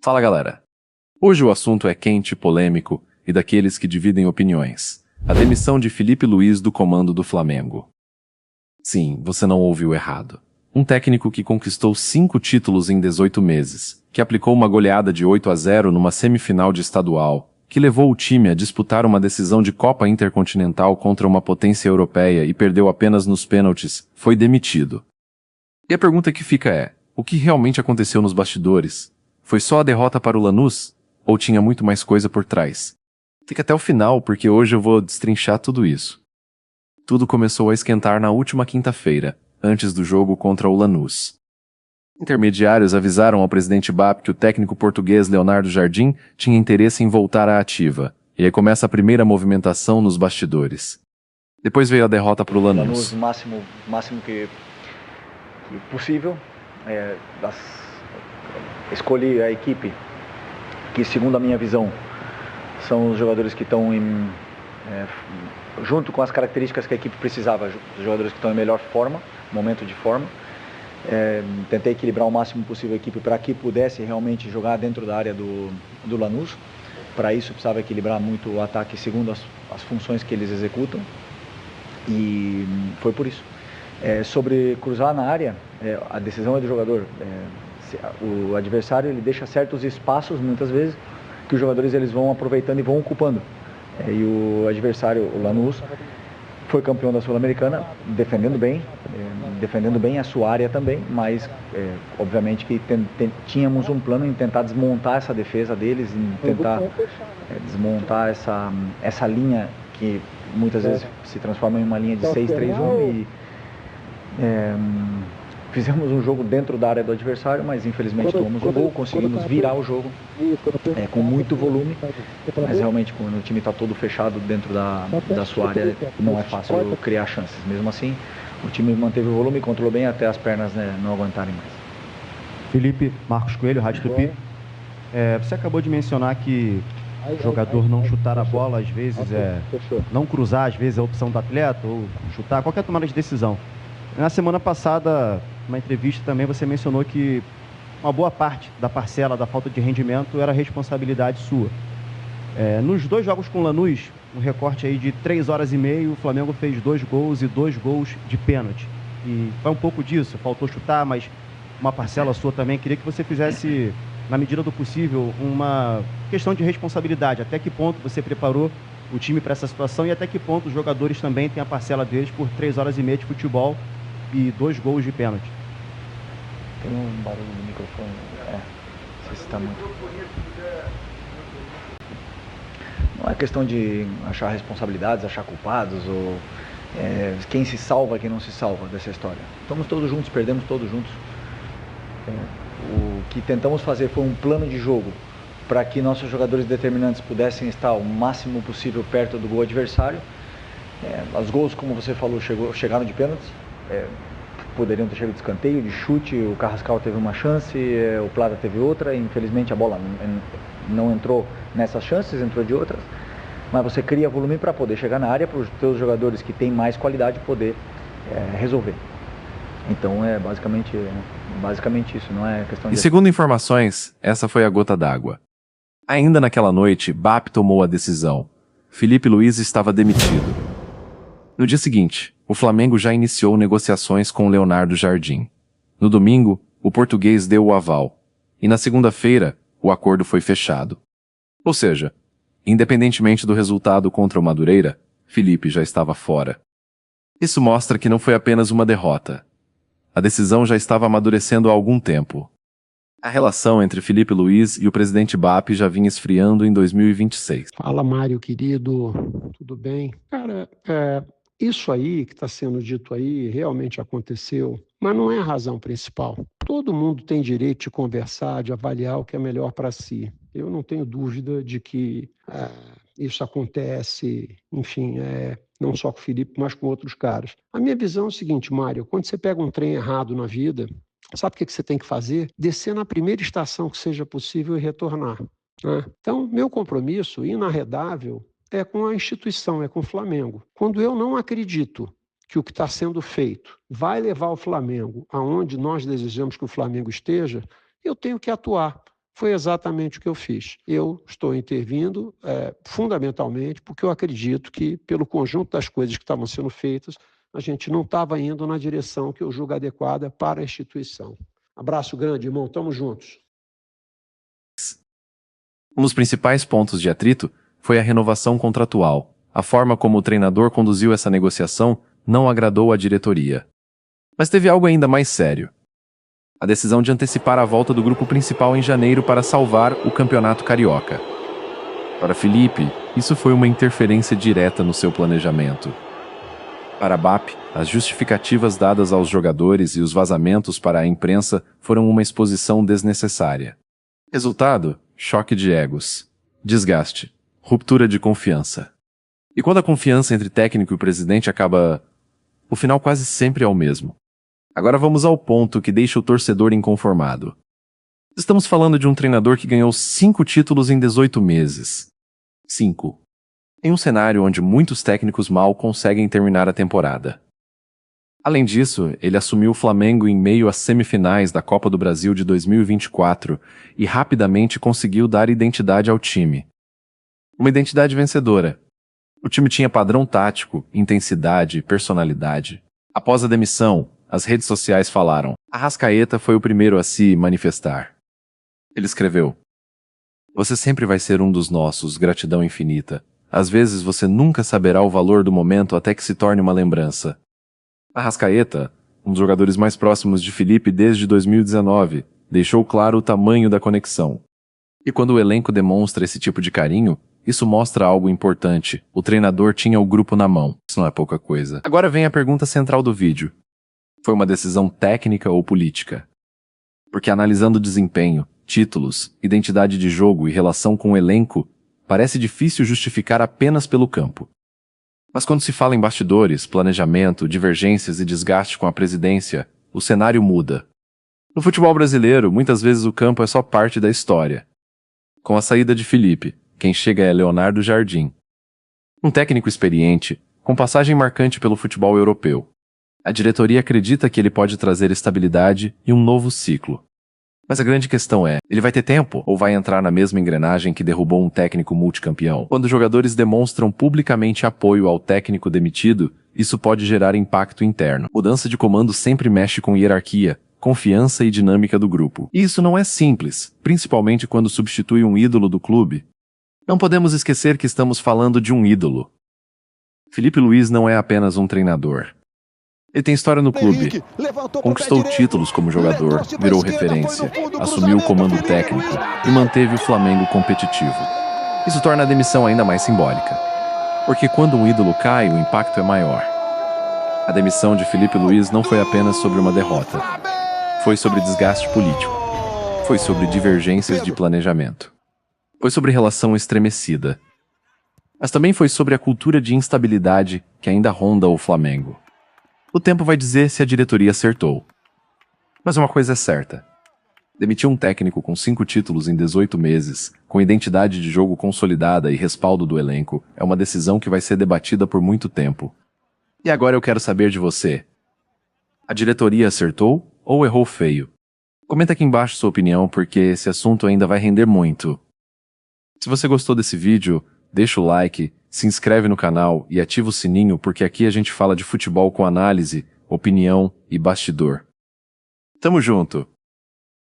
Fala galera! Hoje o assunto é quente, polêmico e daqueles que dividem opiniões. A demissão de Filipe Luís do comando do Flamengo. Sim, você não ouviu errado. Um técnico que conquistou 5 títulos em 18 meses, que aplicou uma goleada de 8-0 numa semifinal de estadual, que levou o time a disputar uma decisão de Copa Intercontinental contra uma potência europeia e perdeu apenas nos pênaltis, foi demitido. E a pergunta que fica é, o que realmente aconteceu nos bastidores? Foi só a derrota para o Lanús? Ou tinha muito mais coisa por trás? Fica até o final, porque hoje eu vou destrinchar tudo isso. Tudo começou a esquentar na última quinta-feira, antes do jogo contra o Lanús. Intermediários avisaram ao presidente BAP que o técnico português Leonardo Jardim tinha interesse em voltar à ativa, e aí começa a primeira movimentação nos bastidores. Depois veio a derrota para o Lanús. O máximo que possível. Escolhi a equipe que, segundo a minha visão, são os jogadores que estão junto com as características que a equipe precisava, os jogadores que estão em melhor forma, momento de forma. Tentei equilibrar o máximo possível a equipe para que pudesse realmente jogar dentro da área do Lanús. Para isso precisava equilibrar muito o ataque segundo as funções que eles executam, e foi por isso. Sobre cruzar na área, a decisão é do jogador. O adversário ele deixa certos espaços, muitas vezes, que os jogadores eles vão aproveitando e vão ocupando. E o adversário, o Lanús, foi campeão da Sul-Americana, defendendo bem a sua área também, mas obviamente que tínhamos um plano em tentar desmontar essa defesa deles, em tentar desmontar essa linha que muitas vezes se transforma em uma linha de 6-3-1 e fizemos um jogo dentro da área do adversário, mas infelizmente tomamos um gol, conseguimos virar o jogo com muito volume, mas realmente quando o time está todo fechado dentro da sua área não é fácil criar chances. Mesmo assim, o time manteve o volume e controlou bem até as pernas não aguentarem mais. Felipe, Marcos Coelho, Rádio Tupi. Você acabou de mencionar que o jogador não chutar a bola, às vezes não cruzar, às vezes é a opção do atleta, ou chutar, qualquer tomada de decisão. Na semana passada, numa entrevista também, você mencionou que uma boa parte da parcela da falta de rendimento era responsabilidade sua. Nos 2 jogos com o Lanús, um recorte aí de 3 horas e meia, o Flamengo fez 2 gols e 2 gols de pênalti. E foi um pouco disso, faltou chutar, mas uma parcela sua também. Queria que você fizesse, na medida do possível, uma questão de responsabilidade. Até que ponto você preparou o time para essa situação e até que ponto os jogadores também têm a parcela deles por 3 horas e meia de futebol e 2 gols de pênalti. Tem um barulho no microfone, não sei se está muito. Não é questão de achar responsabilidades, achar culpados, ou quem se salva, quem não se salva dessa história. Estamos todos juntos, perdemos todos juntos. O que tentamos fazer foi um plano de jogo para que nossos jogadores determinantes pudessem estar o máximo possível perto do gol adversário. Os gols, como você falou, chegaram de pênaltis. Poderiam ter chegado de escanteio, de chute. O Carrascal teve uma chance, o Plata teve outra. Infelizmente a bola não entrou nessas chances, entrou de outras. Mas você cria volume para poder chegar na área, para os teus jogadores que têm mais qualidade poder resolver. Então é basicamente isso, não é questão de... E segundo informações, essa foi a gota d'água. Ainda naquela noite, BAP tomou a decisão. Filipe Luís estava demitido. No dia seguinte, o Flamengo já iniciou negociações com Leonardo Jardim. No domingo, o português deu o aval. E na segunda-feira, o acordo foi fechado. Ou seja, independentemente do resultado contra o Madureira, Filipe já estava fora. Isso mostra que não foi apenas uma derrota. A decisão já estava amadurecendo há algum tempo. A relação entre Filipe Luís e o presidente BAP já vinha esfriando em 2026. Fala, Mário, querido, tudo bem? Cara, isso aí que está sendo dito aí realmente aconteceu, mas não é a razão principal. Todo mundo tem direito de conversar, de avaliar o que é melhor para si. Eu não tenho dúvida de que isso acontece, enfim, não só com o Felipe, mas com outros caras. A minha visão é o seguinte, Mário, quando você pega um trem errado na vida, sabe o que você tem que fazer? Descer na primeira estação que seja possível e retornar, né? Então, meu compromisso inarredável é com a instituição, é com o Flamengo. Quando eu não acredito que o que está sendo feito vai levar o Flamengo aonde nós desejamos que o Flamengo esteja, eu tenho que atuar. Foi exatamente o que eu fiz. Eu estou intervindo fundamentalmente porque eu acredito que, pelo conjunto das coisas que estavam sendo feitas, a gente não estava indo na direção que eu julgo adequada para a instituição. Abraço grande, irmão. Estamos juntos. Um dos principais pontos de atrito foi a renovação contratual. A forma como o treinador conduziu essa negociação não agradou à diretoria. Mas teve algo ainda mais sério. A decisão de antecipar a volta do grupo principal em janeiro para salvar o Campeonato Carioca. Para Felipe, isso foi uma interferência direta no seu planejamento. Para BAP, as justificativas dadas aos jogadores e os vazamentos para a imprensa foram uma exposição desnecessária. Resultado: choque de egos, desgaste, ruptura de confiança. E quando a confiança entre técnico e presidente acaba, o final quase sempre é o mesmo. Agora vamos ao ponto que deixa o torcedor inconformado. Estamos falando de um treinador que ganhou 5 títulos em 18 meses. 5. Em um cenário onde muitos técnicos mal conseguem terminar a temporada. Além disso, ele assumiu o Flamengo em meio às semifinais da Copa do Brasil de 2024 e rapidamente conseguiu dar identidade ao time. Uma identidade vencedora. O time tinha padrão tático, intensidade, personalidade. Após a demissão, as redes sociais falaram: Arrascaeta foi o primeiro a se manifestar. Ele escreveu: "Você sempre vai ser um dos nossos, gratidão infinita. Às vezes você nunca saberá o valor do momento até que se torne uma lembrança." Arrascaeta, um dos jogadores mais próximos de Felipe desde 2019, deixou claro o tamanho da conexão. E quando o elenco demonstra esse tipo de carinho, isso mostra algo importante. O treinador tinha o grupo na mão. Isso não é pouca coisa. Agora vem a pergunta central do vídeo. Foi uma decisão técnica ou política? Porque analisando desempenho, títulos, identidade de jogo e relação com o elenco, parece difícil justificar apenas pelo campo. Mas quando se fala em bastidores, planejamento, divergências e desgaste com a presidência, o cenário muda. No futebol brasileiro, muitas vezes o campo é só parte da história. Com a saída de Felipe, quem chega é Leonardo Jardim. Um técnico experiente, com passagem marcante pelo futebol europeu. A diretoria acredita que ele pode trazer estabilidade e um novo ciclo. Mas a grande questão é, ele vai ter tempo ou vai entrar na mesma engrenagem que derrubou um técnico multicampeão? Quando jogadores demonstram publicamente apoio ao técnico demitido, isso pode gerar impacto interno. Mudança de comando sempre mexe com hierarquia, confiança e dinâmica do grupo. E isso não é simples, principalmente quando substitui um ídolo do clube. Não podemos esquecer que estamos falando de um ídolo. Felipe Luiz não é apenas um treinador. Ele tem história no clube, conquistou títulos como jogador, virou referência, assumiu o comando técnico e manteve o Flamengo competitivo. Isso torna a demissão ainda mais simbólica. Porque quando um ídolo cai, o impacto é maior. A demissão de Felipe Luiz não foi apenas sobre uma derrota. Foi sobre desgaste político. Foi sobre divergências de planejamento. Foi sobre relação estremecida. Mas também foi sobre a cultura de instabilidade que ainda ronda o Flamengo. O tempo vai dizer se a diretoria acertou. Mas uma coisa é certa. Demitir um técnico com 5 títulos em 18 meses, com identidade de jogo consolidada e respaldo do elenco, é uma decisão que vai ser debatida por muito tempo. E agora eu quero saber de você. A diretoria acertou ou errou feio? Comenta aqui embaixo sua opinião, porque esse assunto ainda vai render muito. Se você gostou desse vídeo, deixa o like, se inscreve no canal e ativa o sininho, porque aqui a gente fala de futebol com análise, opinião e bastidor. Tamo junto!